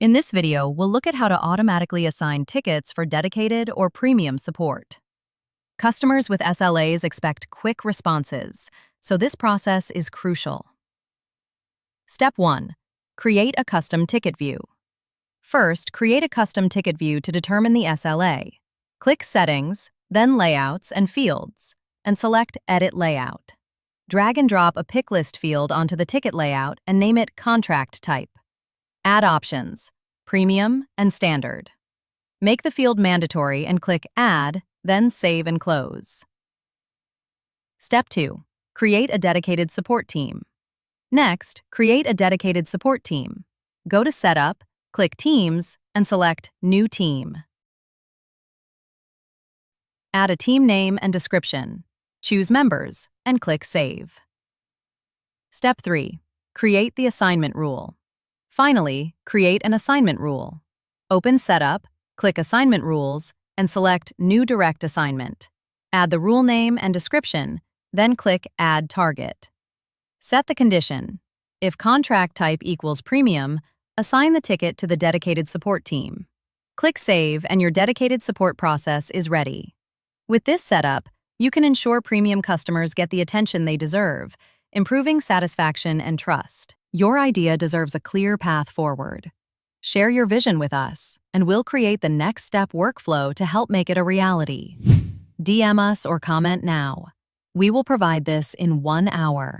In this video, we'll look at how to automatically assign tickets for dedicated or premium support. Customers with SLAs expect quick responses, so this process is crucial. Step 1. Create a custom ticket view. First, create a custom ticket view to determine the SLA. Click Settings, then Layouts and Fields, and select Edit Layout. Drag and drop a pick list field onto the ticket layout and name it Contract Type. Add options, Premium and Standard. Make the field mandatory and click Add, then Save and Close. Step 2. Create a dedicated support team. Next, create a dedicated support team. Go to Setup, click Teams, and select New Team. Add a team name and description. Choose Members, and click Save. Step 3. Create the assignment rule. Finally, create an assignment rule. Open Setup, click Assignment Rules, and select New Direct Assignment. Add the rule name and description, then click Add Target. Set the condition. If contract type equals premium, assign the ticket to the dedicated support team. Click Save and your dedicated support process is ready. With this setup, you can ensure premium customers get the attention they deserve, improving satisfaction and trust. Your idea deserves a clear path forward. Share your vision with us, and we'll create the next step workflow to help make it a reality. DM us or comment now. We will provide this in 1 hour.